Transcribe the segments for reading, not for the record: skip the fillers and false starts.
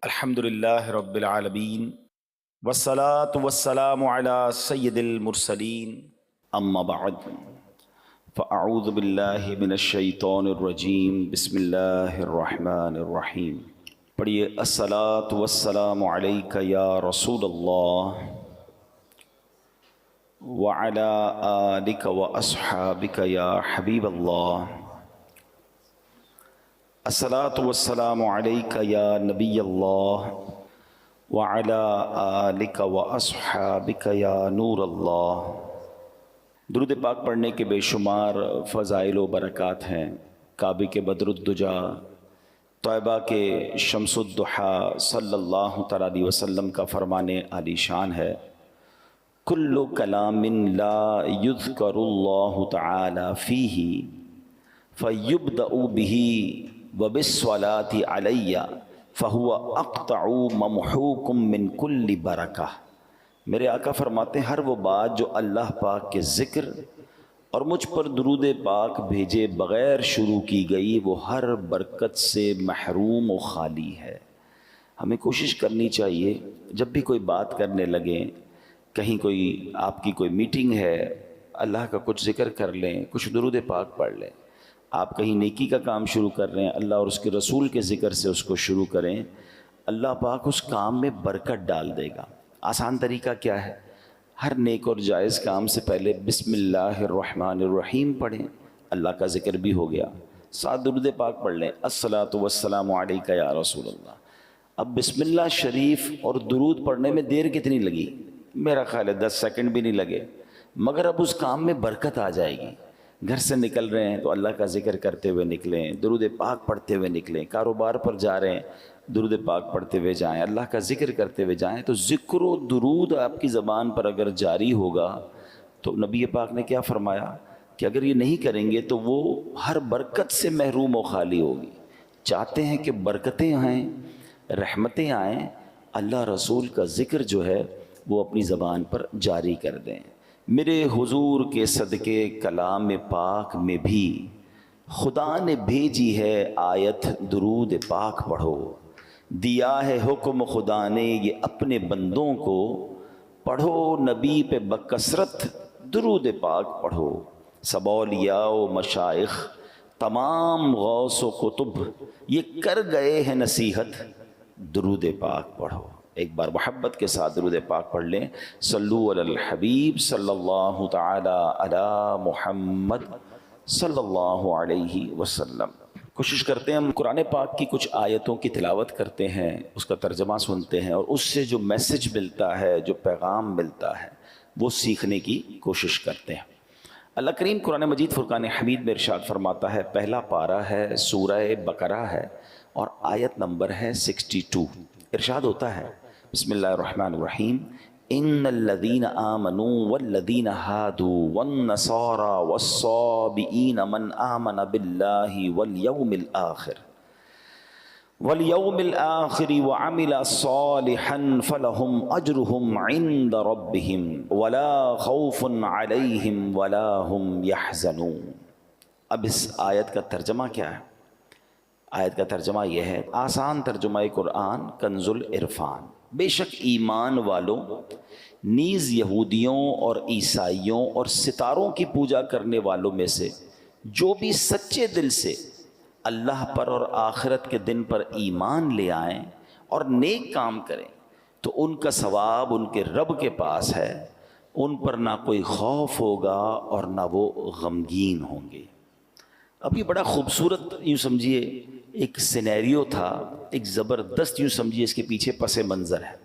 الحمد للہ رب العالمین والصلاة والسلام علی سید المرسلین اما بعد فاعوذ باللہ من الشیطان الرجیم بسم اللہ الرحمن الرحیم۔ پڑھیے الصلاة والسلام علیک یا رسول اللہ وعلی آلک واصحابک یا حبیب اللہ۔ الصلاۃ والسلام علیک یا نبی اللہ وعلی آلک واصحابک یا نور اللہ۔ درود پاک پڑھنے کے بے شمار فضائل و برکات ہیں۔ کعبے کے بدر الدجا، طیبہ کے شمس الضحیٰ صلی اللہ تعالیٰ علیہ وسلم کا فرمان عالی شان ہے، کل کلام لا یذکر اللہ تعالی فیہ فیبدأ بہ وبالصلاۃ علی فہو اقطع ممحوک من کل برکہ۔ میرے آقا فرماتے ہیں ہر وہ بات جو اللہ پاک کے ذکر اور مجھ پر درود پاک بھیجے بغیر شروع کی گئی وہ ہر برکت سے محروم و خالی ہے۔ ہمیں کوشش کرنی چاہیے جب بھی کوئی بات کرنے لگیں، کہیں کوئی آپ کی کوئی میٹنگ ہے، اللہ کا کچھ ذکر کر لیں، کچھ درود پاک پڑھ لیں۔ آپ کہیں نیکی کا کام شروع کر رہے ہیں، اللہ اور اس کے رسول کے ذکر سے اس کو شروع کریں، اللہ پاک اس کام میں برکت ڈال دے گا۔ آسان طریقہ کیا ہے؟ ہر نیک اور جائز کام سے پہلے بسم اللہ الرحمن الرحیم پڑھیں، اللہ کا ذکر بھی ہو گیا، ساتھ درود پاک پڑھ لیں، الصلاۃ والسلام علیک یا رسول اللہ۔ اب بسم اللہ شریف اور درود پڑھنے میں دیر کتنی لگی؟ میرا خیال ہے 10 سیکنڈ بھی نہیں لگے، مگر اب اس کام میں برکت آ جائے گی۔ گھر سے نکل رہے ہیں تو اللہ کا ذکر کرتے ہوئے نکلیں، درود پاک پڑھتے ہوئے نکلیں، کاروبار پر جا رہے ہیں درود پاک پڑھتے ہوئے جائیں، اللہ کا ذکر کرتے ہوئے جائیں۔ تو ذکر و درود آپ کی زبان پر اگر جاری ہوگا تو نبی پاک نے کیا فرمایا کہ اگر یہ نہیں کریں گے تو وہ ہر برکت سے محروم و خالی ہوگی۔ چاہتے ہیں کہ برکتیں آئیں، رحمتیں آئیں، اللہ رسول کا ذکر جو ہے وہ اپنی زبان پر جاری کر دیں۔ میرے حضور کے صدقے کلام پاک میں بھی خدا نے بھیجی ہے آیت درود پاک پڑھو، دیا ہے حکم خدا نے یہ اپنے بندوں کو، پڑھو نبی پہ بکثرت درود پاک پڑھو۔ سب اولیاء و مشائخ تمام غوث و قطب یہ کر گئے ہیں نصیحت، درود پاک پڑھو۔ ایک بار محبت کے ساتھ درود پاک پڑھ لیں، صلو علی الحبیب صلی اللہ تعالی علی محمد صلی اللہ علیہ وسلم۔ کوشش کرتے ہیں ہم قرآن پاک کی کچھ آیتوں کی تلاوت کرتے ہیں، اس کا ترجمہ سنتے ہیں، اور اس سے جو میسج ملتا ہے، جو پیغام ملتا ہے، وہ سیکھنے کی کوشش کرتے ہیں۔ اللہ کریم قرآن مجید فرقان حمید میں ارشاد فرماتا ہے، پہلا پارہ ہے، سورہ بقرہ ہے اور آیت نمبر ہے 62۔ ارشاد ہوتا ہے بسم اللہ الرحمن الرحیم، ان الذین آمنوا والذین ہادوا والنصارى والصابئین من آمن باللہ والیوم الآخر وعمل صالحا فلہم اجرہم عند ربہم ولا خوف علیہم ولا ہم یحزنون۔ اب اس آیت کا ترجمہ کیا ہے؟ آیت کا ترجمہ یہ ہے، آسان ترجمہ قرآن کنز العرفان، بے شک ایمان والوں نیز یہودیوں اور عیسائیوں اور ستاروں کی پوجا کرنے والوں میں سے جو بھی سچے دل سے اللہ پر اور آخرت کے دن پر ایمان لے آئیں اور نیک کام کریں تو ان کا ثواب ان کے رب کے پاس ہے، ان پر نہ کوئی خوف ہوگا اور نہ وہ غمگین ہوں گے۔ اب یہ بڑا خوبصورت یوں سمجھیے ایک سینیریو تھا، ایک زبردست یوں سمجھیے اس کے پیچھے پس منظر ہے۔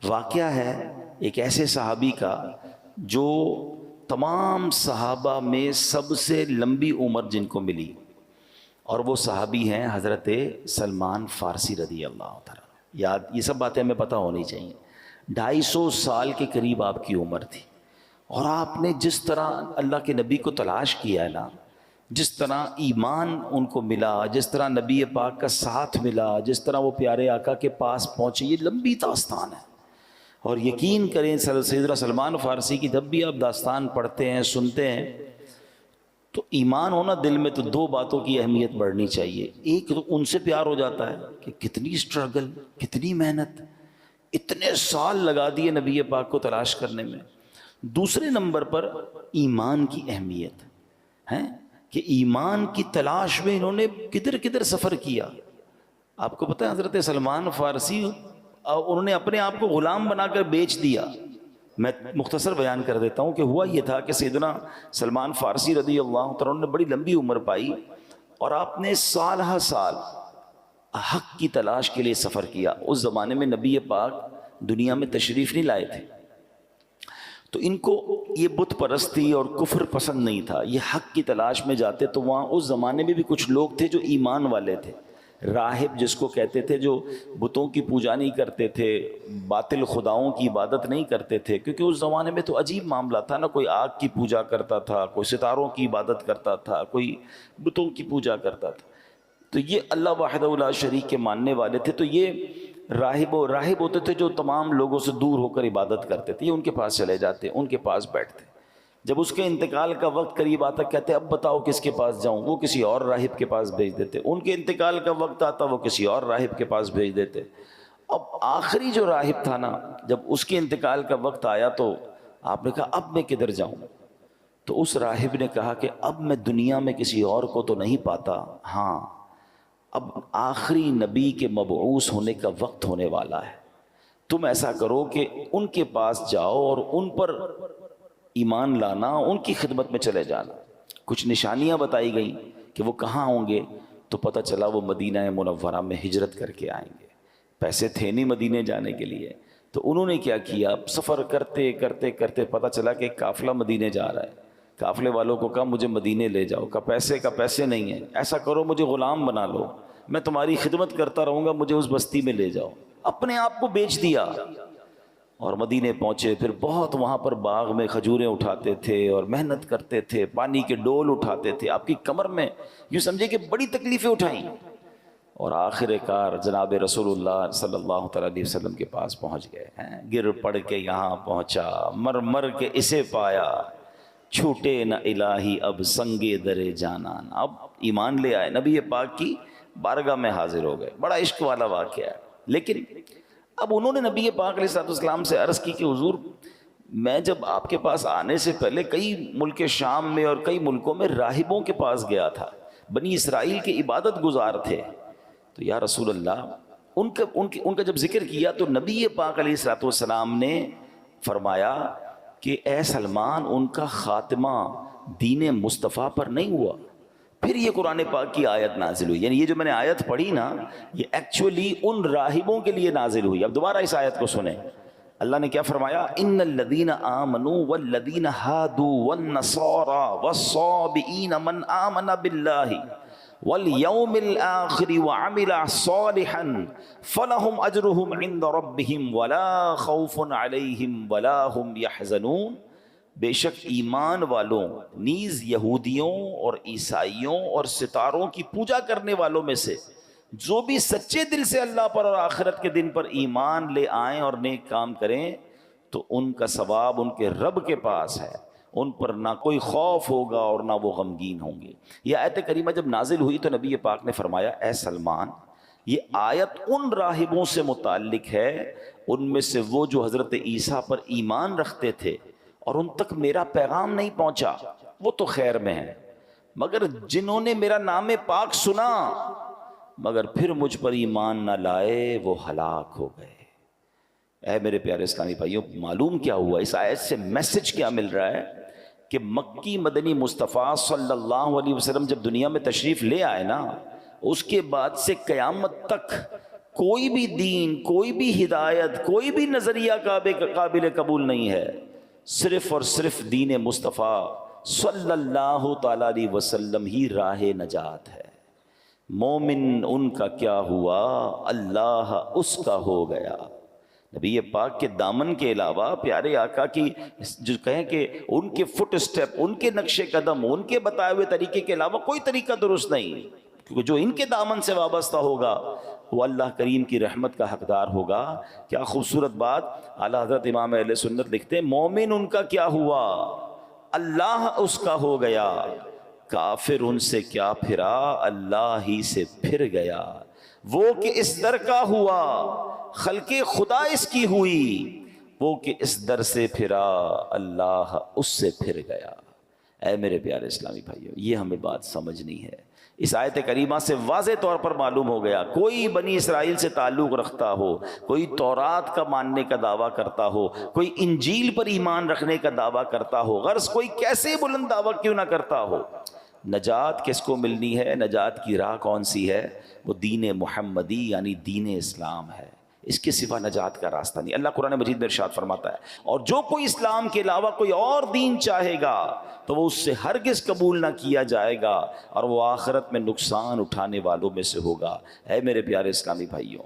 واقعہ ہے ایک ایسے صحابی کا جو تمام صحابہ میں سب سے لمبی عمر جن کو ملی، اور وہ صحابی ہیں حضرت سلمان فارسی رضی اللہ تعالیٰ۔ یاد یہ سب باتیں ہمیں پتہ ہونی چاہیے۔ 250 سال کے قریب آپ کی عمر تھی، اور آپ نے جس طرح اللہ کے نبی کو تلاش کیا ہے نا، جس طرح ایمان ان کو ملا، جس طرح نبی پاک کا ساتھ ملا، جس طرح وہ پیارے آقا کے پاس پہنچے، یہ لمبی داستان ہے۔ اور یقین کریں سیدنا سلمان فارسی کی جب بھی آپ داستان پڑھتے ہیں، سنتے ہیں، تو ایمان ہونا دل میں تو دو باتوں کی اہمیت بڑھنی چاہیے. ایک تو ان سے پیار ہو جاتا ہے کہ کتنی اسٹرگل، کتنی محنت، اتنے سال لگا دیے نبی پاک کو تلاش کرنے میں. دوسرے نمبر پر ایمان کی اہمیت ہے کہ ایمان کی تلاش میں انہوں نے کدھر کدھر سفر کیا. آپ کو پتہ ہے حضرت سلمان فارسی انہوں نے اپنے آپ کو غلام بنا کر بیچ دیا. میں مختصر بیان کر دیتا ہوں کہ ہوا یہ تھا کہ سیدنا سلمان فارسی رضی اللہ تعالیٰ نے بڑی لمبی عمر پائی اور آپ نے سال ہر سال حق کی تلاش کے لیے سفر کیا. اس زمانے میں نبی پاک دنیا میں تشریف نہیں لائے تھے تو ان کو یہ بت پرستی اور کفر پسند نہیں تھا. یہ حق کی تلاش میں جاتے تو وہاں اس زمانے میں بھی کچھ لوگ تھے جو ایمان والے تھے. راہب جس کو کہتے تھے، جو بتوں کی پوجا نہیں کرتے تھے، باطل خداؤں کی عبادت نہیں کرتے تھے، کیونکہ اس زمانے میں تو عجیب معاملہ تھا نا. کوئی آگ کی پوجا کرتا تھا، کوئی ستاروں کی عبادت کرتا تھا، کوئی بتوں کی پوجا کرتا تھا. تو یہ اللہ وحدہ لا شریک کے ماننے والے تھے. تو یہ راہب ہوتے تھے جو تمام لوگوں سے دور ہو کر عبادت کرتے تھے. یہ ان کے پاس چلے جاتے، ان کے پاس بیٹھتے. جب اس کے انتقال کا وقت قریب آتا کہتے اب بتاؤ کس کے پاس جاؤں. وہ کسی اور راہب کے پاس بھیج دیتے. ان کے انتقال کا وقت آتا وہ کسی اور راہب کے پاس بھیج دیتے. اب آخری جو راہب تھا نا، جب اس کے انتقال کا وقت آیا تو آپ نے کہا اب میں کدھر جاؤں. تو اس راہب نے کہا کہ اب میں دنیا میں کسی اور کو تو نہیں پاتا، ہاں اب آخری نبی کے مبعوث ہونے کا وقت ہونے والا ہے. تم ایسا کرو کہ ان کے پاس جاؤ اور ان پر ایمان لانا، ان کی خدمت میں چلے جانا. کچھ نشانیاں بتائی گئیں کہ وہ کہاں ہوں گے. تو پتہ چلا وہ مدینہ منورہ میں ہجرت کر کے آئیں گے. پیسے تھے نہیں مدینے جانے کے لیے. تو انہوں نے کیا کیا، سفر کرتے کرتے کرتے پتہ چلا کہ ایک قافلہ مدینے جا رہا ہے. قافلے والوں کو کہا مجھے مدینے لے جاؤ. کہا پیسے نہیں ہیں، ایسا کرو مجھے غلام بنا لو، میں تمہاری خدمت کرتا رہوں گا، مجھے اس بستی میں لے جاؤ. اپنے آپ کو بیچ دیا اور مدینے پہنچے. پھر بہت وہاں پر باغ میں کھجوریں اٹھاتے تھے اور محنت کرتے تھے، پانی کے ڈول اٹھاتے تھے. آپ کی کمر میں یوں سمجھے کہ بڑی تکلیفیں اٹھائیں اور آخر کار جناب رسول اللہ صلی اللہ تعالیٰ علیہ وسلم کے پاس پہنچ گئے. گر پڑ کے یہاں پہنچا، مر مر کے اسے پایا، چھوٹے نہ الہی اب سنگے درے جانان. اب ایمان لے آئے، نبی پاک کی بارگاہ میں حاضر ہو گئے. بڑا عشق والا واقعہ ہے. لیکن اب انہوں نے نبی پاک علیہ السلام سے عرض کی کہ حضور میں جب آپ کے پاس آنے سے پہلے کئی ملک شام میں اور کئی ملکوں میں راہبوں کے پاس گیا تھا، بنی اسرائیل کے عبادت گزار تھے. تو یا رسول اللہ ان کا جب ذکر کیا تو نبی پاک علیہ السلام نے فرمایا کہ اے سلمان ان کا خاتمہ دین مصطفیٰ پر نہیں ہوا. پھر یہ قرآن پاک کی آیت نازل ہوئی. یعنی یہ جو میں نے آیت پڑھی نا، یہ ایکچولی ان راہبوں کے لیے نازل ہوئی. اب دوبارہ اس آیت کو سنیں. اللہ نے کیا فرمایا، ان الذین آمنوا والذین ہادوا والنصارى والصابئین من آمن باللہ والیوم الآخر وعمل صالحا فلہم اجرہم عند ربہم ولا خوف علیہم ولا ہم یحزنون. بے شک ایمان والوں نیز یہودیوں اور عیسائیوں اور ستاروں کی پوجا کرنے والوں میں سے جو بھی سچے دل سے اللہ پر اور آخرت کے دن پر ایمان لے آئیں اور نیک کام کریں تو ان کا ثواب ان کے رب کے پاس ہے. ان پر نہ کوئی خوف ہوگا اور نہ وہ غمگین ہوں گے. یہ آیت کریمہ جب نازل ہوئی تو نبی پاک نے فرمایا اے سلمان یہ آیت ان راہبوں سے متعلق ہے، ان میں سے وہ جو حضرت عیسیٰ پر ایمان رکھتے تھے اور ان تک میرا پیغام نہیں پہنچا، وہ تو خیر میں ہیں، مگر جنہوں نے میرا نام پاک سنا مگر پھر مجھ پر ایمان نہ لائے وہ ہلاک ہو گئے. اے میرے پیارے اسلامی بھائیوں، معلوم کیا ہوا، اس آیت سے میسج کیا مل رہا ہے کہ مکی مدنی مصطفیٰ صلی اللہ علیہ وسلم جب دنیا میں تشریف لے آئے نا، اس کے بعد سے قیامت تک کوئی بھی دین، کوئی بھی ہدایت، کوئی بھی نظریہ قابل قبول نہیں ہے. صرف اور صرف دین مصطفیٰ صلی اللہ تعالیٰ علیہ وسلم ہی راہ نجات ہے. مومن ان کا کیا ہوا، اللہ اس کا ہو گیا. نبی پاک کے دامن کے علاوہ پیارے آقا کی جو کہیں کہ ان کے فٹ اسٹیپ، ان کے نقش قدم، ان کے بتائے ہوئے طریقے کے علاوہ کوئی طریقہ درست نہیں، کیونکہ جو ان کے دامن سے وابستہ ہوگا وہ اللہ کریم کی رحمت کا حقدار ہوگا. کیا خوبصورت بات. اعلیٰ حضرت امام اہل سنت لکھتے ہیں مومن ان کا کیا ہوا، اللہ اس کا ہو گیا. کافر ان سے کیا پھرا اللہ ہی سے پھر گیا، وہ کہ اس در کا ہوا خلق خدا اس کی ہوئی، وہ کہ اس در سے پھرا اللہ اس سے پھر گیا۔ اے میرے پیارے اسلامی بھائیو، یہ ہمیں بات سمجھنی ہے۔ اس آیت کریمہ سے واضح طور پر معلوم ہو گیا، کوئی بنی اسرائیل سے تعلق رکھتا ہو، کوئی تورات کا ماننے کا دعویٰ کرتا ہو، کوئی انجیل پر ایمان رکھنے کا دعویٰ کرتا ہو، غرض کوئی کیسے بلند دعویٰ کیوں نہ کرتا ہو، نجات کس کو ملنی ہے، نجات کی راہ کون سی ہے؟ وہ دین محمدی یعنی دین اسلام ہے، اس کے سوا نجات کا راستہ نہیں۔ اللہ قرآن مجید میں ارشاد فرماتا ہے، اور جو کوئی اسلام کے علاوہ کوئی اور دین چاہے گا تو وہ اس سے ہرگز قبول نہ کیا جائے گا، اور وہ آخرت میں نقصان اٹھانے والوں میں سے ہوگا۔ اے میرے پیارے اسلامی بھائیوں،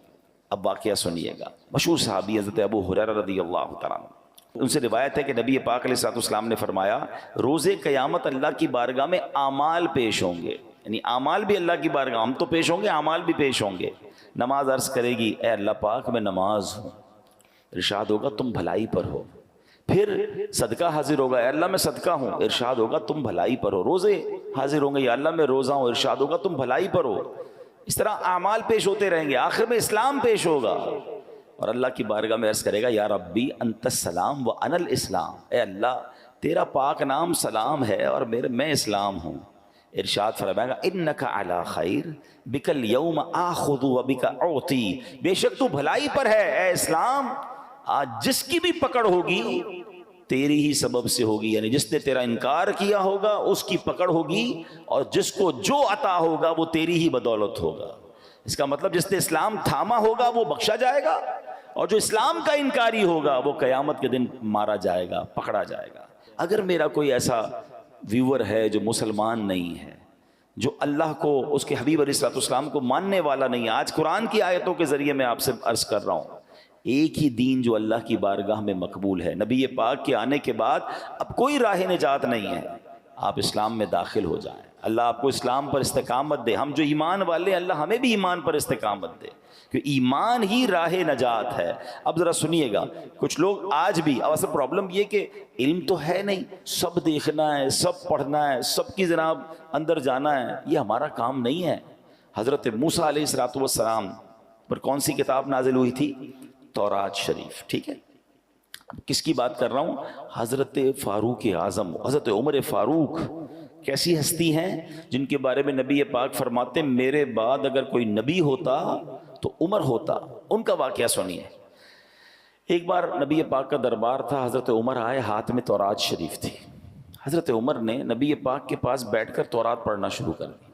اب واقعہ سنیے گا۔ مشہور صحابی حضرت ابو ہریرہ رضی اللہ تعالیٰ عنہ، ان سے روایت ہے کہ نبی پاک علیہ الصلوۃ والسلام نے فرمایا، روز قیامت اللہ کی بارگاہ میں اعمال پیش ہوں گے، یعنی اعمال بھی اللہ کی بارگاہ، ہم تو پیش ہوں گے، اعمال بھی پیش ہوں گے۔ نماز عرض کرے گی، اے اللہ پاک میں نماز ہوں، ارشاد ہوگا تم بھلائی پر ہو۔ پھر صدقہ حاضر ہوگا، اے اللہ میں صدقہ ہوں، ارشاد ہوگا تم بھلائی پر ہو۔ روزے حاضر ہوں گے، یا اللہ میں روزہ ہوں، ارشاد ہوگا تم بھلائی پر ہو۔ اس طرح اعمال پیش ہوتے رہیں گے، آخر میں اسلام پیش ہوگا، اور اللہ کی بارگاہ میں عرض کرے گا، یا ربی انت السلام و انا الاسلام، اے اللہ تیرا پاک نام سلام ہے اور میں اسلام ہوں۔ ارشاد فرمائے گا، انک علی خیر بک الیوم آخذ و بک اعطی، بے شک تو بھلائی پر ہے اے اسلام، آج جس کی بھی پکڑ ہوگی تیری ہی سبب سے ہوگی، یعنی جس نے تیرا انکار کیا ہوگا اس کی پکڑ ہوگی، اور جس کو جو عطا ہوگا وہ تیری ہی بدولت ہوگا۔ اس کا مطلب جس نے اسلام تھاما ہوگا وہ بخشا جائے گا، اور جو اسلام کا انکاری ہوگا وہ قیامت کے دن مارا جائے گا، پکڑا جائے گا۔ اگر میرا کوئی ایسا ویور ہے جو مسلمان نہیں ہے، جو اللہ کو، اس کے حبیب علیہ الصلوۃ والسلام کو ماننے والا نہیں ہے، آج قرآن کی آیتوں کے ذریعے میں آپ سے عرض کر رہا ہوں، ایک ہی دین جو اللہ کی بارگاہ میں مقبول ہے، نبی پاک کے آنے کے بعد اب کوئی راہ نجات نہیں ہے، آپ اسلام میں داخل ہو جائیں، اللہ آپ کو اسلام پر استقامت دے۔ ہم جو ایمان والے ہیں، اللہ ہمیں بھی ایمان پر استقامت دے، کہ ایمان ہی راہ نجات ہے۔ اب ذرا سنیے گا، کچھ لوگ آج بھی، اب اصل پرابلم یہ کہ علم تو ہے نہیں، سب دیکھنا ہے، سب پڑھنا ہے، سب کی جناب اندر جانا ہے، یہ ہمارا کام نہیں ہے۔ حضرت موسیٰ علیہ الصلوۃ والسلام پر کون سی کتاب نازل ہوئی تھی؟ تورات شریف، ٹھیک ہے۔ کس کی بات کر رہا ہوں؟ حضرت فاروق اعظم، حضرت عمر فاروق کیسی ہستی ہیں جن کے بارے میں نبی پاک فرماتے ہیں میرے بعد اگر کوئی نبی ہوتا تو عمر ہوتا۔ ان کا واقعہ سنیے۔ ایک بار نبی پاک کا دربار تھا، حضرت عمر آئے، ہاتھ میں تورات شریف تھی۔ حضرت عمر نے نبی پاک کے پاس بیٹھ کر تورات پڑھنا شروع کر دی۔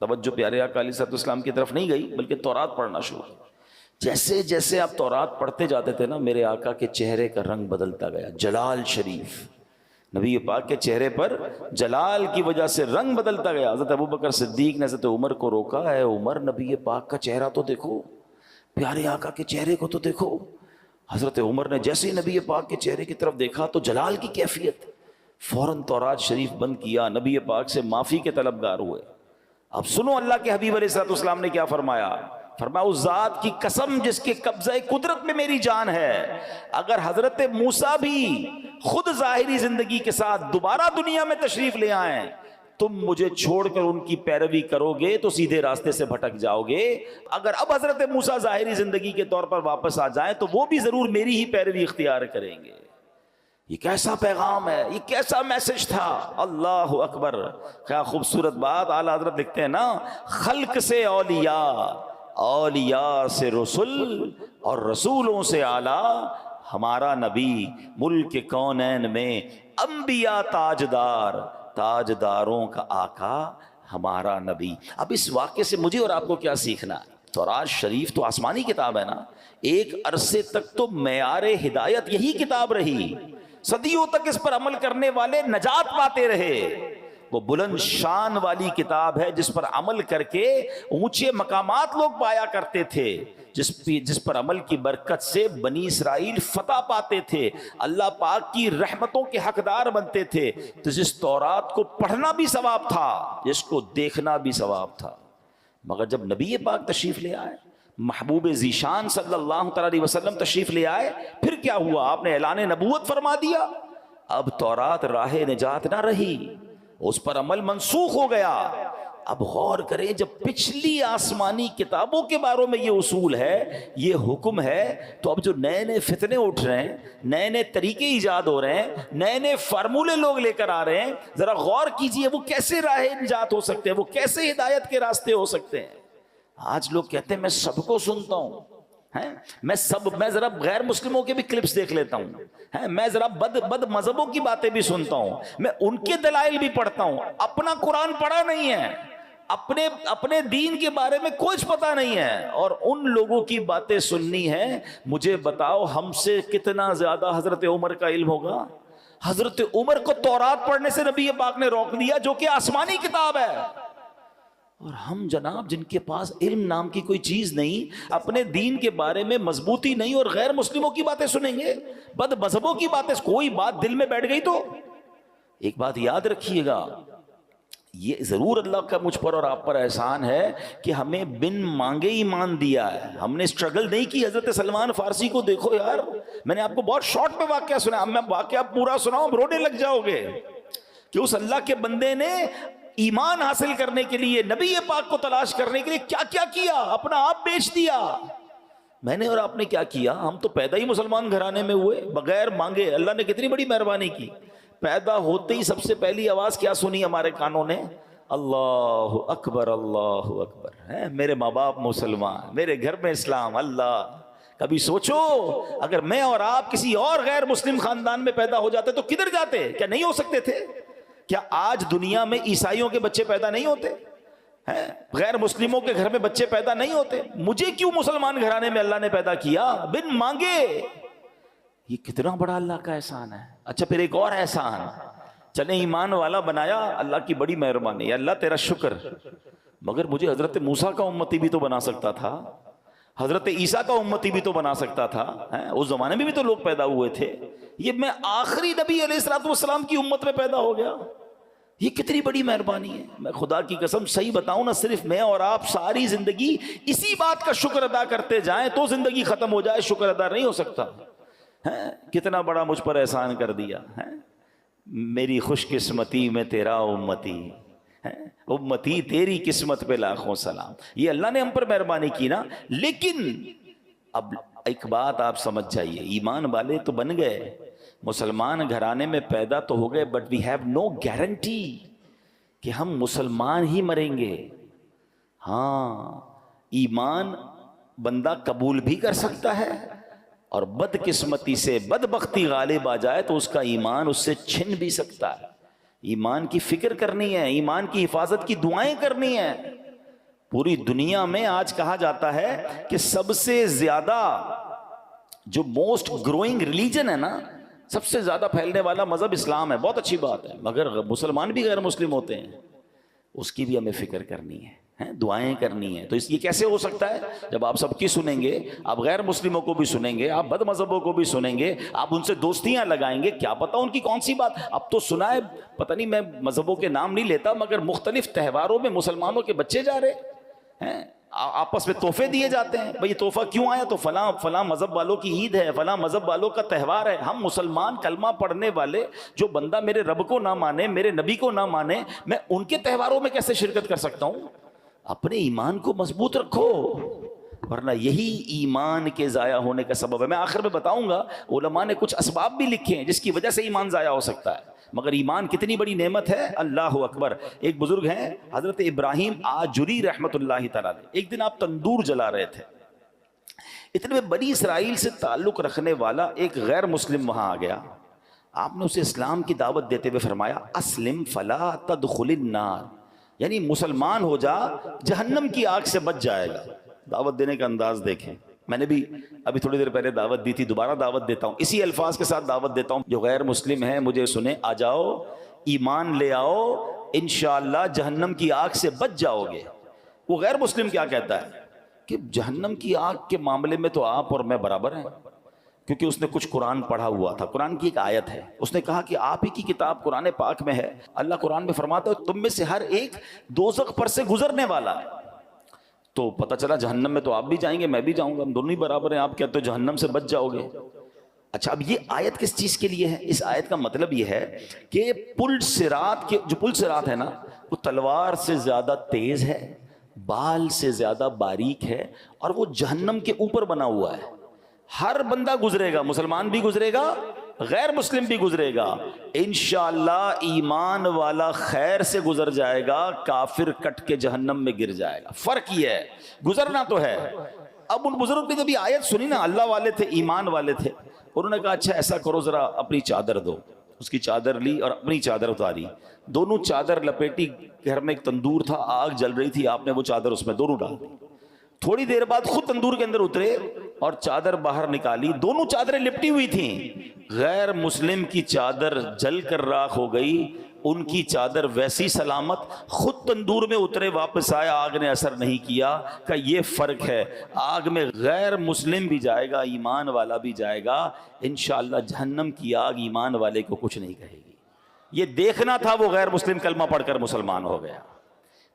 توجہ پیارے آقا علیہ الصلوۃ والسلام کی طرف نہیں گئی، بلکہ تورات پڑھنا شروع کی۔ جیسے جیسے آپ تورات پڑھتے جاتے تھے نا، میرے آقا کے چہرے کا رنگ بدلتا گیا، جلال شریف، نبی پاک کے چہرے پر جلال کی وجہ سے رنگ بدلتا گیا۔ حضرت ابوبکر صدیق نے حضرت عمر کو روکا، اے عمر نبی پاک کا چہرہ تو دیکھو، پیارے آقا کے چہرے کو تو دیکھو۔ حضرت عمر نے جیسے ہی نبی پاک کے چہرے کی طرف دیکھا تو جلال کی کیفیت، فوراً تورات شریف بند کیا، نبی پاک سے معافی کے طلبگار ہوئے۔ اب سنو اللہ کے حبیب علیہ الصلوۃ والسلام نے کیا فرمایا۔ فرمایا اس ذات کی قسم جس کے قبضہ قدرت میں میری جان ہے، اگر حضرت موسیٰ بھی خود ظاہری زندگی کے ساتھ دوبارہ دنیا میں تشریف لے آئیں، تم مجھے چھوڑ کر ان کی پیروی کرو گے تو سیدھے راستے سے بھٹک جاؤ گے۔ اگر اب حضرت موسیٰ ظاہری زندگی کے طور پر واپس آ جائیں تو وہ بھی ضرور میری ہی پیروی اختیار کریں گے۔ یہ کیسا پیغام ہے، یہ کیسا میسج تھا، اللہ اکبر، کیا خوبصورت بات۔ اعلیٰ حضرت لکھتے ہیں نا، خلق سے اولیاء، اولیاء سے رسول، اور رسولوں سے اعلیٰ ہمارا نبی، ملک کونین میں انبیاء تاجدار، تاجداروں کا آقا ہمارا نبی۔ اب اس واقعے سے مجھے اور آپ کو کیا سیکھنا ہے؟ تورات شریف تو آسمانی کتاب ہے نا، ایک عرصے تک تو معیار ہدایت یہی کتاب رہی، صدیوں تک اس پر عمل کرنے والے نجات پاتے رہے۔ وہ بلند شان والی کتاب ہے جس پر عمل کر کے اونچے مقامات لوگ پایا کرتے تھے، جس پر عمل کی برکت سے بنی اسرائیل فتح پاتے تھے، اللہ پاک کی رحمتوں کے حقدار بنتے تھے۔ تو جس تورات کو پڑھنا بھی ثواب تھا، جس کو دیکھنا بھی ثواب تھا، مگر جب نبی پاک تشریف لے آئے، محبوب ذیشان صلی اللہ تعالی علیہ وسلم تشریف لے آئے، پھر کیا ہوا؟ آپ نے اعلان نبوت فرما دیا۔ اب تورات راہ نجات نہ رہی، اس پر عمل منسوخ ہو گیا۔ اب غور کریں، جب پچھلی آسمانی کتابوں کے بارے میں یہ اصول ہے، یہ حکم ہے، تو اب جو نئے نئے فتنے اٹھ رہے ہیں، نئے نئے طریقے ایجاد ہو رہے ہیں، نئے نئے فارمولے لوگ لے کر آ رہے ہیں، ذرا غور کیجئے وہ کیسے راہ نجات ہو سکتے ہیں، وہ کیسے ہدایت کے راستے ہو سکتے ہیں۔ آج لوگ کہتے ہیں میں سب کو سنتا ہوں، میں ذرا غیر مسلموں کے بھی کلپس دیکھ لیتا ہوں، میں ذرا بد مذہبوں کی باتیں بھی سنتا ہوں، میں ان کے دلائل بھی پڑھتا ہوں، اپنا قرآن پڑھا نہیں ہے، اپنے دین کے بارے میں کچھ پتا نہیں ہے، اور ان لوگوں کی باتیں سننی ہے۔ مجھے بتاؤ ہم سے کتنا زیادہ حضرت عمر کا علم ہوگا؟ حضرت عمر کو تورات پڑھنے سے نبی پاک نے روک دیا، جو کہ آسمانی کتاب ہے، اور ہم جناب جن کے پاس علم نام کی کوئی چیز نہیں، اپنے دین کے بارے میں مضبوطی نہیں، اور غیر مسلموں کی باتیں سنیں گے، بد مذہبوں کی باتیں۔ کوئی بات دل میں بیٹھ گئی تو ایک بات یاد رکھیے گا، یہ ضرور اللہ کا مجھ پر اور آپ پر احسان ہے کہ ہمیں بن مانگے ایمان دیا ہے، ہم نے اسٹرگل نہیں کی۔ حضرت سلمان فارسی کو دیکھو یار، میں نے آپ کو بہت شارٹ پہ واقعہ سنا، اب میں واقعہ پورا سناؤں رونے لگ جاؤ گے، کہ اس اللہ کے بندے نے ایمان حاصل کرنے کے لیے، نبی پاک کو تلاش کرنے کے لیے کیا کیا کیا، اپنا آپ بیچ دیا۔ میں نے اور آپ نے کیا کیا؟ ہم تو پیدا ہی مسلمان گھرانے میں ہوئے، بغیر مانگے۔ اللہ نے کتنی بڑی مہربانی کی، پیدا ہوتے ہی سب سے پہلی آواز کیا سنی ہمارے کانوں نے؟ اللہ اکبر، اللہ اکبر، ہے میرے ماں باپ مسلمان، میرے گھر میں اسلام۔ اللہ، کبھی سوچو اگر میں اور آپ کسی اور غیر مسلم خاندان میں پیدا ہو جاتے تو کدھر جاتے؟ کیا نہیں ہو سکتے تھے؟ کیا آج دنیا میں عیسائیوں کے بچے پیدا نہیں ہوتے ہیں؟ غیر مسلموں کے گھر میں بچے پیدا نہیں ہوتے؟ مجھے کیوں مسلمان گھرانے میں اللہ نے پیدا کیا بن مانگے؟ یہ کتنا بڑا اللہ کا احسان ہے۔ اچھا پھر ایک اور احسان، چلیں ایمان والا بنایا، اللہ کی بڑی مہربانی، اللہ تیرا شکر، مگر مجھے حضرت موسیٰ کا امتی بھی تو بنا سکتا تھا، حضرت عیسیٰ کا امتی بھی تو بنا سکتا تھا، اس زمانے میں بھی تو لوگ پیدا ہوئے تھے، یہ میں آخری نبی علیہ الصلوۃ والسلام کی امت میں پیدا ہو گیا، یہ کتنی بڑی مہربانی ہے۔ میں خدا کی قسم صحیح بتاؤں نا، صرف میں اور آپ ساری زندگی اسی بات کا شکر ادا کرتے جائیں تو زندگی ختم ہو جائے، شکر ادا نہیں ہو سکتا۔ کتنا بڑا مجھ پر احسان کر دیا ہے، میری خوش قسمتی میں تیرا امتی، امتی تیری قسمت پہ لاکھوں سلام۔ یہ اللہ نے ہم پر مہربانی کی نا۔ لیکن اب ایک بات آپ سمجھ جائیے، ایمان والے تو بن گئے، مسلمان گھرانے میں پیدا تو ہو گئے، but we have no guarantee کہ ہم مسلمان ہی مریں گے۔ ہاں، ایمان بندہ قبول بھی کر سکتا ہے، اور بد قسمتی سے بدبختی غالب آ جائے تو اس کا ایمان اس سے چھن بھی سکتا ہے۔ ایمان کی فکر کرنی ہے، ایمان کی حفاظت کی دعائیں کرنی ہیں۔ پوری دنیا میں آج کہا جاتا ہے کہ سب سے زیادہ جو موسٹ گروئنگ ریلیجن ہے نا، سب سے زیادہ پھیلنے والا مذہب اسلام ہے، بہت اچھی بات ہے، مگر مسلمان بھی غیر مسلم ہوتے ہیں، اس کی بھی ہمیں فکر کرنی ہے، دعائیں کرنی ہیں۔ تو یہ کیسے ہو سکتا ہے؟ جب آپ سب کی سنیں گے، آپ غیر مسلموں کو بھی سنیں گے، آپ بد مذہبوں کو بھی سنیں گے، آپ ان سے دوستیاں لگائیں گے، کیا پتہ ان کی کون سی بات۔ اب تو سنا ہے، پتہ نہیں، میں مذہبوں کے نام نہیں لیتا، مگر مختلف تہواروں میں مسلمانوں کے بچے جا رہے ہیں، آپس میں تحفے دیے جاتے ہیں، بھئی یہ تحفہ کیوں آیا؟ تو فلاں مذہب والوں کی عید ہے، فلاں مذہب والوں کا تہوار ہے۔ ہم مسلمان کلمہ پڑھنے والے، جو بندہ میرے رب کو نہ مانے، میرے نبی کو نہ مانے، میں ان کے تہواروں میں کیسے شرکت کر سکتا ہوں؟ اپنے ایمان کو مضبوط رکھو، ورنہ یہی ایمان کے ضائع ہونے کا سبب ہے۔ میں آخر میں بتاؤں گا، علماء نے کچھ اسباب بھی لکھے ہیں جس کی وجہ سے ایمان ضائع ہو سکتا ہے، مگر ایمان کتنی بڑی نعمت ہے، اللہ اکبر۔ ایک بزرگ ہیں حضرت ابراہیم آجری رحمت اللہ تعالیٰ، ایک دن آپ تندور جلا رہے تھے، اتنے میں بنی اسرائیل سے تعلق رکھنے والا ایک غیر مسلم وہاں آ گیا، آپ نے اسے اسلام کی دعوت دیتے ہوئے فرمایا اسلم فلا تدخل النار، یعنی مسلمان ہو جا، جہنم کی آگ سے بچ جائے گا۔ دعوت دینے کا انداز دیکھیں، میں نے بھی ابھی تھوڑی دیر پہلے دعوت دی تھی، دوبارہ دعوت دیتا ہوں، اسی الفاظ کے ساتھ دعوت دیتا ہوں، جو غیر مسلم ہیں مجھے سنیں، آ جاؤ، ایمان لے آؤ، انشاءاللہ جہنم کی آگ سے بچ جاؤ گے۔ وہ غیر مسلم کیا کہتا ہے کہ جہنم کی آگ کے معاملے میں تو آپ اور میں برابر ہیں، کیونکہ اس نے کچھ قرآن پڑھا ہوا تھا، قرآن کی ایک آیت ہے، اس نے کہا کہ آپ ہی کی کتاب قرآن پاک میں ہے، اللہ قرآن میں فرماتا ہے تم میں سے ہر ایک دوزخ پر سے گزرنے والا ہے۔ تو پتہ چلا جہنم میں تو آپ بھی جائیں گے، میں بھی جاؤں گا، ہم دونوں ہی برابر ہیں، آپ کہتے ہو جہنم سے بچ جاؤ گے۔ اچھا اب یہ آیت کس چیز کے لیے ہے؟ اس آیت کا مطلب یہ ہے کہ پل صراط کے جو پل صراط ہے نا وہ تلوار سے زیادہ تیز ہے، بال سے زیادہ باریک ہے، اور وہ جہنم کے اوپر بنا ہوا ہے. ہر بندہ گزرے گا، مسلمان بھی گزرے گا، غیر مسلم بھی گزرے گا. انشاءاللہ ایمان والا خیر سے گزر جائے گا، کافر کٹ کے جہنم میں گر جائے گا. فرق یہ ہے، گزرنا تو ہے. اب ان بزرگ نے جب یہ آیت سنی نا، اللہ والے تھے، ایمان والے تھے، انہوں نے کہا اچھا ایسا کرو ذرا اپنی چادر دو. اس کی چادر لی اور اپنی چادر اتاری، دونوں چادر لپیٹی. گھر میں ایک تندور تھا، آگ جل رہی تھی، آپ نے وہ چادر اس میں دونوں ڈال دی. تھوڑی دیر بعد خود تندور کے اندر اترے اور چادر باہر نکالی، دونوں چادریں لپٹی ہوئی تھیں. غیر مسلم کی چادر جل کر راکھ ہو گئی، ان کی چادر ویسی سلامت. خود تندور میں اترے، واپس آئے، آگ نے اثر نہیں کیا. کہ یہ فرق ہے، آگ میں غیر مسلم بھی جائے گا، ایمان والا بھی جائے گا. انشاءاللہ جہنم کی آگ ایمان والے کو کچھ نہیں کہے گی. یہ دیکھنا تھا وہ غیر مسلم کلمہ پڑھ کر مسلمان ہو گیا.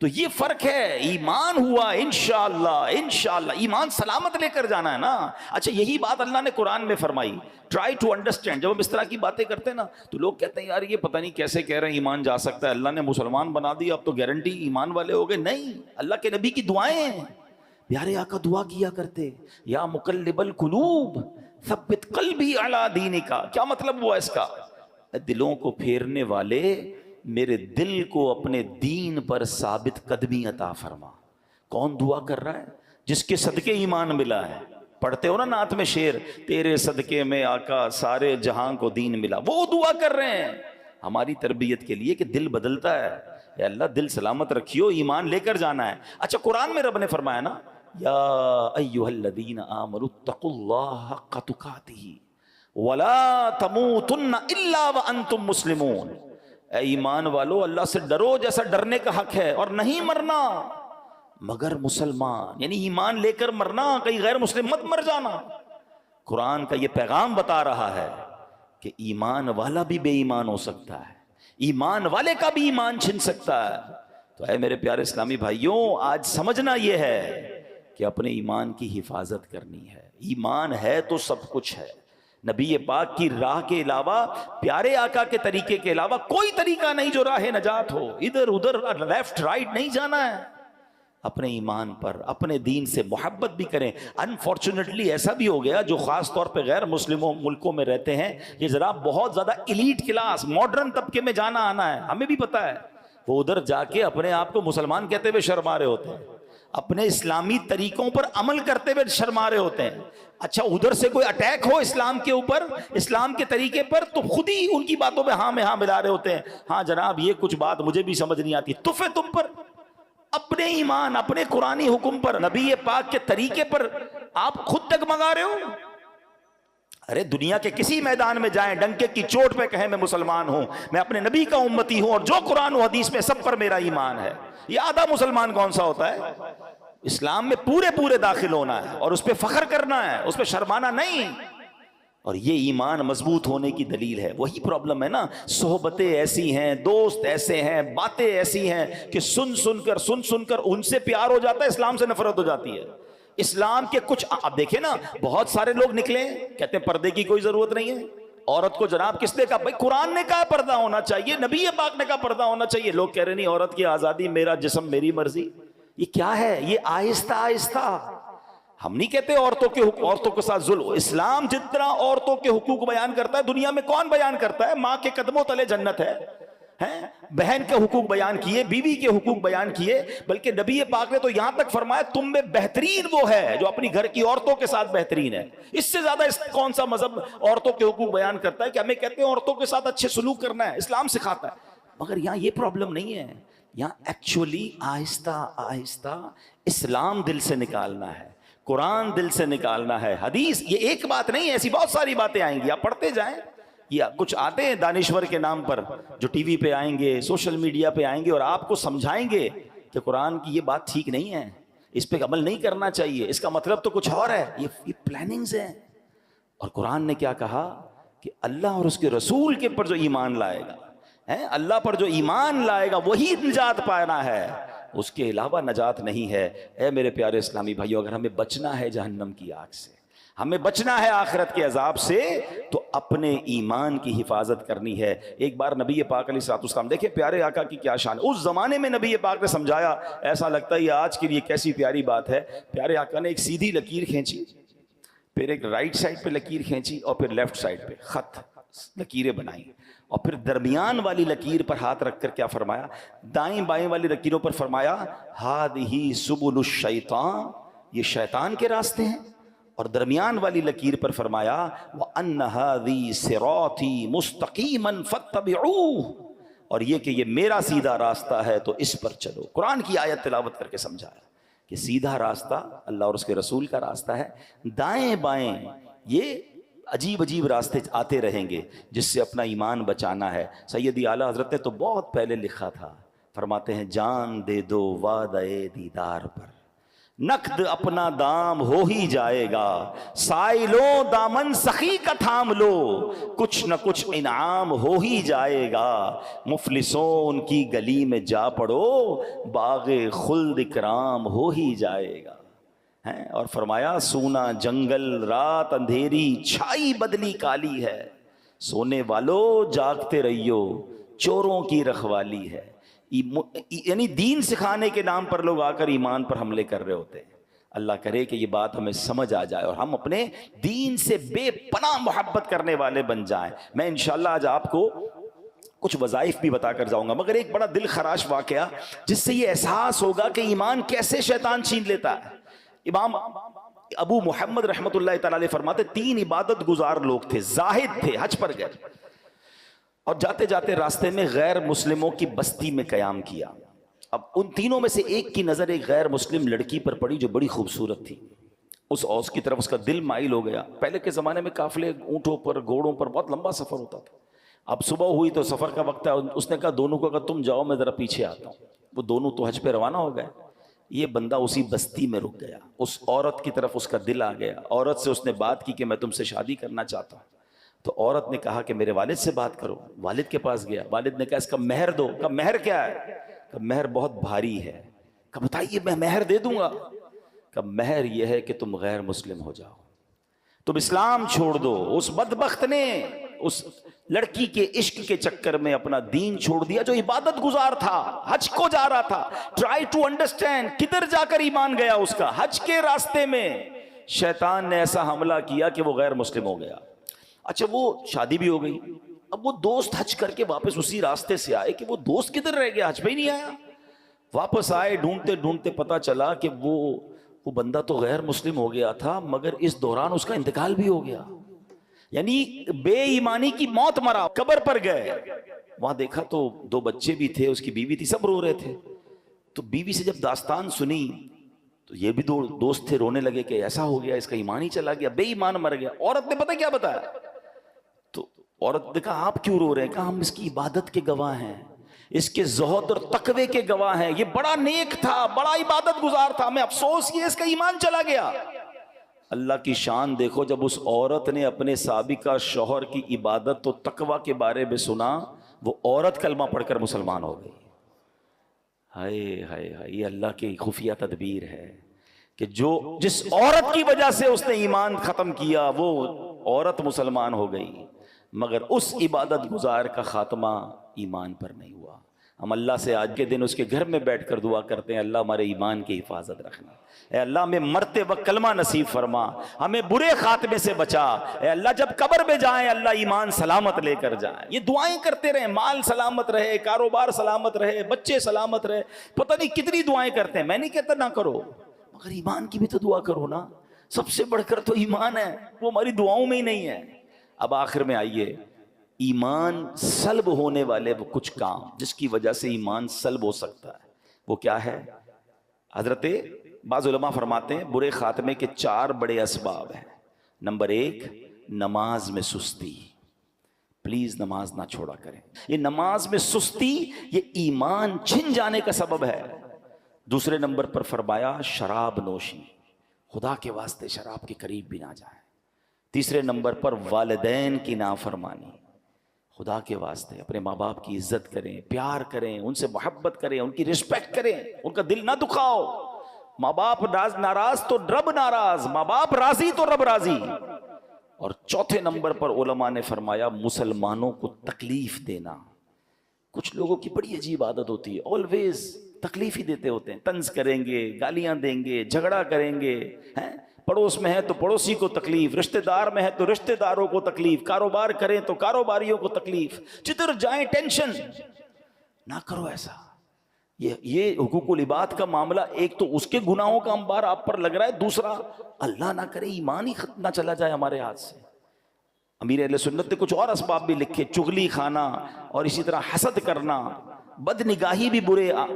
تو یہ فرق ہے. ایمان ہوا انشاءاللہ، انشاءاللہ ایمان سلامت لے کر جانا ہے نا. اچھا یہی بات اللہ نے قرآن میں فرمائی. Try to understand. جب ہم اس طرح کی باتیں کرتے ہیں نا تو لوگ کہتے ہیں یار یہ پتہ نہیں کیسے کہہ رہے ہیں ایمان جا سکتا ہے، اللہ نے مسلمان بنا دی اب تو گارنٹی ایمان والے ہو گئے. نہیں، اللہ کے نبی کی دعائیں ہیں. پیارے آقا دعا کیا کرتے، یا مقلب القلوب ثبت قلبی علی دینک. کیا مطلب ہوا اس کا؟ دلوں کو پھیرنے والے، میرے دل کو اپنے دین پر ثابت قدمی عطا فرما. کون دعا کر رہا ہے؟ جس کے صدقے ایمان ملا ہے. پڑھتے ہو نا نعت میں شعر، تیرے صدقے میں آقا سارے جہاں کو دین ملا. وہ دعا کر رہے ہیں ہماری تربیت کے لیے کہ دل بدلتا ہے. اے اللہ دل سلامت رکھیو، ایمان لے کر جانا ہے. اچھا قرآن میں رب نے فرمایا نا، یا ایھا الذین آمنوا اتقوا اللہ حق تقاتہ ولا تموتن الا وانتم مسلمون. اے ایمان والو اللہ سے ڈرو جیسا ڈرنے کا حق ہے، اور نہیں مرنا مگر مسلمان. یعنی ایمان لے کر مرنا، کہیں غیر مسلم مت مر جانا. قرآن کا یہ پیغام بتا رہا ہے کہ ایمان والا بھی بے ایمان ہو سکتا ہے، ایمان والے کا بھی ایمان چھن سکتا ہے. تو اے میرے پیارے اسلامی بھائیوں، آج سمجھنا یہ ہے کہ اپنے ایمان کی حفاظت کرنی ہے. ایمان ہے تو سب کچھ ہے. نبی پاک کی راہ کے علاوہ، پیارے آقا کے طریقے کے علاوہ کوئی طریقہ نہیں جو راہ نجات ہو. ادھر ادھر لیفٹ رائٹ نہیں جانا ہے. اپنے ایمان پر، اپنے دین سے محبت بھی کریں. انفارچونیٹلی ایسا بھی ہو گیا جو خاص طور پہ غیر مسلموں ملکوں میں رہتے ہیں، یہ ذرا بہت زیادہ ایلیٹ کلاس، ماڈرن طبقے میں جانا آنا ہے. ہمیں بھی پتا ہے وہ ادھر جا کے اپنے آپ کو مسلمان کہتے ہوئے شرما رہے ہوتے ہیں، اپنے اسلامی طریقوں پر عمل کرتے ہوئے شرما رہے ہوتے ہیں. اچھا ادھر سے کوئی اٹیک ہو اسلام کے اوپر، اسلام کے طریقے پر، تو خود ہی ان کی باتوں میں ہاں میں ہاں ملا رہے ہوتے ہیں. ہاں جناب یہ کچھ بات مجھے بھی سمجھ نہیں آتی. تف ہے تم پر. اپنے ایمان، اپنے قرآنی حکم پر، نبی پاک کے طریقے پر آپ خود ڈگمگا رہے ہو. ارے دنیا کے کسی میدان میں جائیں، ڈنکے کی چوٹ پہ کہیں میں مسلمان ہوں، میں اپنے نبی کا امتی ہوں، اور جو قرآن و حدیث میں سب پر میرا ایمان ہے. یہ آدھا مسلمان کون سا ہوتا ہے؟ اسلام میں پورے داخل ہونا ہے اور اس پہ فخر کرنا ہے، اس پہ شرمانا نہیں. اور یہ ایمان مضبوط ہونے کی دلیل ہے. وہی پرابلم ہے نا، صحبتیں ایسی ہیں، دوست ایسے ہیں، باتیں ایسی ہیں کہ سن سن کر ان سے پیار ہو جاتا ہے، اسلام سے نفرت ہو جاتی ہے. اسلام کے کچھ اب دیکھیں نا، بہت سارے لوگ نکلے کہتے ہیں پردے کی کوئی ضرورت نہیں ہے. عورت کو جناب کس نے کہا؟ بھائی قرآن نے کہا پردہ ہونا چاہیے، نبی پاک نے کہا پردہ ہونا چاہیے. لوگ کہہ رہے نہیں عورت کی آزادی، میرا جسم میری مرضی. یہ کیا ہے؟ یہ آہستہ آہستہ. ہم نہیں کہتے عورتوں کے ساتھ ظلم. اسلام جتنا عورتوں کے حقوق بیان کرتا ہے دنیا میں کون بیان کرتا ہے؟ ماں کے قدموں تلے جنت ہے. بہن کے حقوق بیان کیے، بیوی کے حقوق بیان کیے، بلکہ نبی پاک نے تو یہاں تک فرمایا تم میں بہترین وہ ہے جو اپنی گھر کی عورتوں کے ساتھ بہترین ہے. اس سے زیادہ کون سا مذہب عورتوں کے حقوق بیان کرتا ہے کہ ہمیں کہتے ہیں عورتوں کے ساتھ اچھے سلوک کرنا ہے، اسلام سکھاتا ہے. مگر یہاں یہ پرابلم نہیں ہے. یہاں ایکچولی آہستہ آہستہ اسلام دل سے نکالنا ہے، قرآن دل سے نکالنا ہے. حدیث یہ ایک بات نہیں ہے، ایسی بہت ساری باتیں آئیں گی، آپ پڑھتے جائیں. یا کچھ آتے ہیں دانشور کے نام پر جو ٹی وی پہ آئیں گے، سوشل میڈیا پہ آئیں گے اور آپ کو سمجھائیں گے کہ قرآن کی یہ بات ٹھیک نہیں ہے، اس پہ عمل نہیں کرنا چاہیے، اس کا مطلب تو کچھ اور ہے. یہ پلاننگز ہیں. اور قرآن نے کیا کہا کہ اللہ اور اس کے رسول کے پر جو ایمان لائے گا، اللہ پر جو ایمان لائے گا وہی نجات پانا ہے، اس کے علاوہ نجات نہیں ہے. اے میرے پیارے اسلامی بھائیو، اگر ہمیں بچنا ہے جہنم کی آگ سے، ہمیں بچنا ہے آخرت کے عذاب سے تو اپنے ایمان کی حفاظت کرنی ہے۔ ایک بار نبی پاک علیہ الصلوۃ والسلام، دیکھیں پیارے آقا کی کیا شان ہے، اس زمانے میں نبی پاک نے سمجھایا، ایسا لگتا ہے یہ آج کے لیے کیسی پیاری بات ہے۔ پیارے آقا نے ایک سیدھی لکیر کھینچی، پھر ایک رائٹ سائڈ پہ لکیر کھینچی، اور پھر لیفٹ سائڈ پہ خط لکیریں بنائیں، اور پھر درمیان والی لکیر پر ہاتھ رکھ کر کیا فرمایا، دائیں بائیں والی لکیروں پر فرمایا ہذہ سبل الشیطان، یہ شیطان کے راستے ہیں، اور درمیان والی لکیر پر فرمایا وَأَنَّ هَذِي صِرَاطِي مُسْتَقِيمًا فَاتَّبِعُوهُ، اور یہ کہ یہ میرا سیدھا راستہ ہے تو اس پر چلو۔ قرآن کی آیت تلاوت کر کے سمجھایا کہ سیدھا راستہ اللہ اور اس کے رسول کا راستہ ہے، دائیں بائیں یہ عجیب عجیب راستے آتے رہیں گے جس سے اپنا ایمان بچانا ہے۔ سیدی اعلیٰ حضرت نے تو بہت پہلے لکھا تھا، فرماتے ہیں جان دے دو وعدہ دیدار پر، نقد اپنا دام ہو ہی جائے گا، سائلوں دامن سخی کا تھام لو، کچھ نہ کچھ انعام ہو ہی جائے گا، مفلسوں ان کی گلی میں جا پڑو، باغ خلد اکرام ہو ہی جائے گا۔ اور فرمایا سونا جنگل رات اندھیری چھائی بدلی کالی ہے، سونے والو جاگتے رہیو چوروں کی رکھوالی ہے۔ یعنی دین سکھانے کے نام پر لوگ آ کر ایمان پر حملے کر رہے ہوتے ہیں۔ اللہ کرے کہ یہ بات ہمیں سمجھ آ جائے اور ہم اپنے دین سے بے پناہ محبت کرنے والے بن جائیں۔ میں انشاءاللہ آج آپ کو کچھ وظائف بھی بتا کر جاؤں گا، مگر ایک بڑا دل خراش واقعہ جس سے یہ احساس ہوگا کہ ایمان کیسے شیطان چھین لیتا ہے۔ امام ابو محمد رحمت اللہ تعالی علیہ فرماتے 3 عبادت گزار لوگ تھے، زاہد تھے، حج پر گئے اور جاتے جاتے راستے میں غیر مسلموں کی بستی میں قیام کیا۔ اب ان تینوں میں سے ایک کی نظر ایک غیر مسلم لڑکی پر پڑی جو بڑی خوبصورت تھی، اس اوس کی طرف اس کا دل مائل ہو گیا۔ پہلے کے زمانے میں قافلے اونٹوں پر گھوڑوں پر بہت لمبا سفر ہوتا تھا، اب صبح ہوئی تو سفر کا وقت ہے، اس نے کہا دونوں کو تم جاؤ میں ذرا پیچھے آتا ہوں۔ وہ دونوں تو حج پہ روانہ ہو گئے، یہ بندہ اسی بستی میں رک گیا، اس عورت کی طرف اس کا دل آ گیا، عورت سے اس نے بات کی کہ میں تم سے شادی کرنا چاہتا ہوں۔ تو عورت نے کہا کہ میرے والد سے بات کرو، والد کے پاس گیا، والد نے کہا اس کا مہر دو۔ کہا مہر کیا ہے؟ کہا مہر بہت بھاری ہے۔ کہا بتائیے میں مہر دے دوں گا۔ کہا مہر یہ ہے کہ تم غیر مسلم ہو جاؤ، تم اسلام چھوڑ دو۔ اس بدبخت نے اس لڑکی کے عشق کے چکر میں اپنا دین چھوڑ دیا، جو عبادت گزار تھا، حج کو جا رہا تھا۔ ٹرائی ٹو انڈرسٹینڈ کدھر جا کر ایمان گیا اس کا، حج کے راستے میں شیطان نے ایسا حملہ کیا کہ وہ غیر مسلم ہو گیا۔ اچھا وہ شادی بھی ہو گئی، اب وہ دوست حج کر کے واپس اسی راستے سے آئے کہ وہ دوست کدھر رہ گیا، حج پہ ہی نہیں آیا۔ واپس آئے ڈھونڈتے ڈھونڈتے پتا چلا کہ وہ بندہ تو غیر مسلم ہو گیا تھا، مگر اس دوران اس کا انتقال بھی ہو گیا، یعنی بے ایمانی کی موت مرا۔ قبر پر گئے، وہاں دیکھا تو 2 بچے بھی تھے، اس کی بیوی تھی، سب رو رہے تھے۔ تو بیوی سے جب داستان سنی تو یہ بھی 2 دوست تھے، رونے لگے کہ ایسا ہو گیا، اس کا ایمان ہی چلا گیا، بے ایمان مر گیا۔ عورت نے پتہ کیا بتایا؟ تو عورت نے کہا آپ کیوں رو رہے ہیں؟ کہا ہم اس کی عبادت کے گواہ ہیں، اس کے زہد اور تقوی کے گواہ ہیں، یہ بڑا نیک تھا، بڑا عبادت گزار تھا، ہمیں افسوس یہ اس کا ایمان چلا گیا۔ اللہ کی شان دیکھو، جب اس عورت نے اپنے سابقہ شوہر کی عبادت و تقوی کے بارے میں سنا، وہ عورت کلمہ پڑھ کر مسلمان ہو گئی۔ ہائے ہائے ہائے، یہ اللہ کی خفیہ تدبیر ہے کہ جس عورت کی وجہ سے اس نے ایمان ختم کیا وہ عورت مسلمان ہو گئی، مگر اس عبادت گزار کا خاتمہ ایمان پر نہیں ہوا۔ ہم اللہ سے آج کے دن اس کے گھر میں بیٹھ کر دعا کرتے ہیں، اللہ ہمارے ایمان کی حفاظت رکھنا، اے اللہ ہمیں مرتے وقت کلمہ نصیب فرما، ہمیں برے خاتمے سے بچا، اے اللہ جب قبر میں جائیں اللہ ایمان سلامت لے کر جائیں۔ یہ دعائیں کرتے رہیں، مال سلامت رہے، کاروبار سلامت رہے، بچے سلامت رہے، پتہ نہیں کتنی دعائیں کرتے ہیں۔ میں نہیں کہتا نہ کرو، مگر ایمان کی بھی تو دعا کرو نا، سب سے بڑھ کر تو ایمان ہے، وہ ہماری دعاؤں میں ہی نہیں ہے۔ اب آخر میں آئیے، ایمان سلب ہونے والے وہ کچھ کام جس کی وجہ سے ایمان سلب ہو سکتا ہے، وہ کیا ہے؟ حضرت بعض علماء فرماتے ہیں برے خاتمے کے 4 بڑے اسباب ہیں۔ نمبر 1، نماز میں سستی، پلیز نماز نہ چھوڑا کریں۔ یہ نماز میں سستی یہ ایمان چھن جانے کا سبب ہے۔ دوسرے نمبر پر فرمایا شراب نوشی، خدا کے واسطے شراب کے قریب بھی نہ جائیں۔ تیسرے نمبر پر والدین کی نافرمانی، خدا کے واسطے اپنے ماں باپ کی عزت کریں، پیار کریں، ان سے محبت کریں، ان کی رسپیکٹ کریں، ان کا دل نہ دکھاؤ۔ ماں باپ ناراض تو رب ناراض، ماں باپ راضی تو رب راضی۔ اور چوتھے نمبر پر علماء نے فرمایا مسلمانوں کو تکلیف دینا۔ کچھ لوگوں کی بڑی عجیب عادت ہوتی ہے، آلویز تکلیف ہی دیتے ہوتے ہیں، طنز کریں گے، گالیاں دیں گے، جھگڑا کریں گے، پڑوس میں ہے تو پڑوسی کو تکلیف، رشتہ دار میں ہے تو رشتہ داروں کو تکلیف، کاروبار کریں تو کاروباریوں کو تکلیف، جدھر جائیں ٹینشن۔ نہ کرو ایسا۔ یہ حقوق العباد کا معاملہ، ایک تو اس کے گناہوں کا انبار آپ پر لگ رہا ہے، دوسرا اللہ نہ کرے ایمان ہی ختم نہ چلا جائے ہمارے ہاتھ سے۔ امیر اہل سنت نے کچھ اور اسباب بھی لکھے، چغلی کھانا اور اسی طرح حسد کرنا، بد نگاہی بھی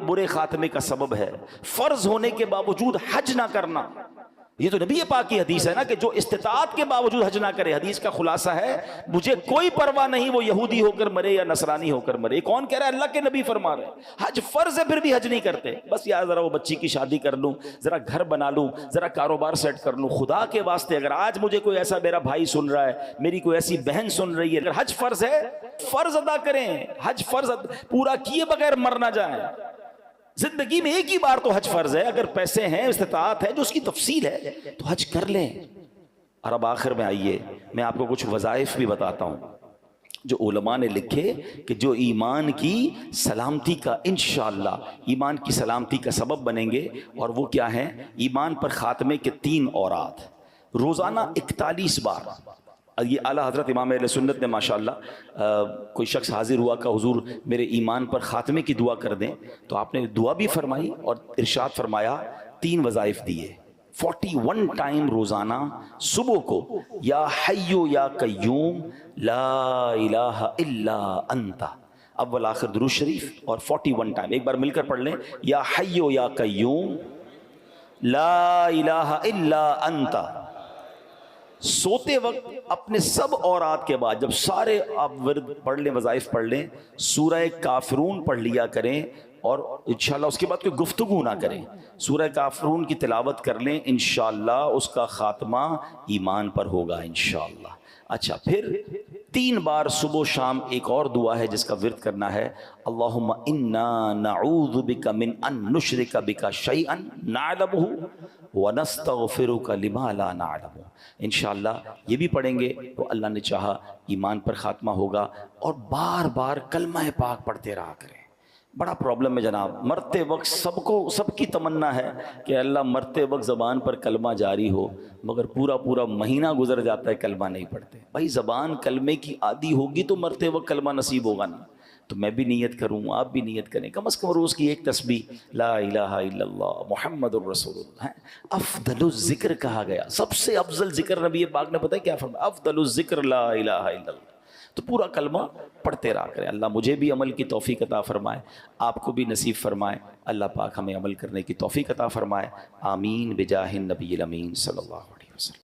برے خاتمے کا سبب ہے، فرض ہونے کے باوجود حج نہ کرنا۔ یہ تو نبی پاک کی حدیث ہے نا کہ جو استطاعت کے باوجود حج نہ کرے، حدیث کا خلاصہ ہے مجھے کوئی پرواہ نہیں وہ یہودی ہو کر مرے یا نصرانی ہو کر مرے۔ یہ کون کہہ رہا ہے؟ اللہ کے نبی فرما رہے ہیں حج فرض ہے پھر بھی حج نہیں کرتے، بس یار ذرا وہ بچی کی شادی کر لوں، ذرا گھر بنا لوں، ذرا کاروبار سیٹ کر لوں۔ خدا کے واسطے اگر آج مجھے کوئی ایسا میرا بھائی سن رہا ہے، میری کوئی ایسی بہن سن رہی ہے، اگر حج فرض ہے فرض ادا کریں، حج فرض پورا کیے بغیر مر نہ جائیں۔ زندگی میں ایک ہی بار تو حج فرض ہے، اگر پیسے ہیں، استطاعت ہے، جو اس کی تفصیل ہے تو حج کر لیں۔ اور اب آخر میں آئیے میں آپ کو کچھ وظائف بھی بتاتا ہوں جو علماء نے لکھے کہ جو ایمان کی سلامتی کا انشاءاللہ ایمان کی سلامتی کا سبب بنیں گے، اور وہ کیا ہیں؟ ایمان پر خاتمے کے 3 اوراد روزانہ 41 بار۔ یہ اعلیٰ حضرت امام اہل سنت نے ماشاءاللہ کوئی شخص حاضر ہوا کہ حضور میرے ایمان پر خاتمے کی دعا کر دیں، تو آپ نے دعا بھی فرمائی اور ارشاد فرمایا 3 وظائف دیے۔ 41 ٹائم روزانہ صبح کو یا حیو یا قیوم لا الہ الا انت، اول آخر درود شریف، اور 41 ٹائم ایک بار مل کر پڑھ لیں، یا حیو یا قیوم لا الہ الا انت۔ سوتے وقت اپنے سب اورات کے بعد جب سارے آپ ورد پڑھ لیں، وظائف پڑھ لیں، سورہ کافرون پڑھ لیا کریں، اور انشاءاللہ اس کے بعد کوئی گفتگو نہ کریں، سورہ کافرون کی تلاوت کر لیں، انشاءاللہ اس کا خاتمہ ایمان پر ہوگا انشاءاللہ۔ اچھا، پھر 3 بار صبح و شام ایک اور دعا ہے جس کا ورد کرنا ہے، اللہم انا نعوذ بک من ان نشرک بک شیئا نعلمہ ونستغفرک لما لا نعلم۔ انشاءاللہ یہ بھی پڑھیں گے تو اللہ نے چاہا ایمان پر خاتمہ ہوگا۔ اور بار بار کلمہ پاک پڑھتے رہا کریں۔ بڑا پرابلم ہے جناب، مرتے وقت سب کی تمنا ہے کہ اللہ مرتے وقت زبان پر کلمہ جاری ہو، مگر پورا مہینہ گزر جاتا ہے کلمہ نہیں پڑھتے۔ بھائی زبان کلمے کی عادی ہوگی تو مرتے وقت کلمہ نصیب ہوگا نا۔ تو میں بھی نیت کروں، آپ بھی نیت کریں، کم از کم روز کی ایک تسبیح لا الہ الا اللہ محمد الرسول اللہ ہے۔ افضل الذکر کہا گیا، سب سے افضل ذکر نبی پاک نے پتہ ہے کیا فرمایا؟ افضل الذکر لا الہ الا اللہ۔ تو پورا کلمہ پڑھتے رہا کریں۔ اللہ مجھے بھی عمل کی توفیق عطا فرمائے، آپ کو بھی نصیب فرمائے، اللہ پاک ہمیں عمل کرنے کی توفیق عطا فرمائے، آمین بجاہ النبی الامین صلی اللہ علیہ وسلم۔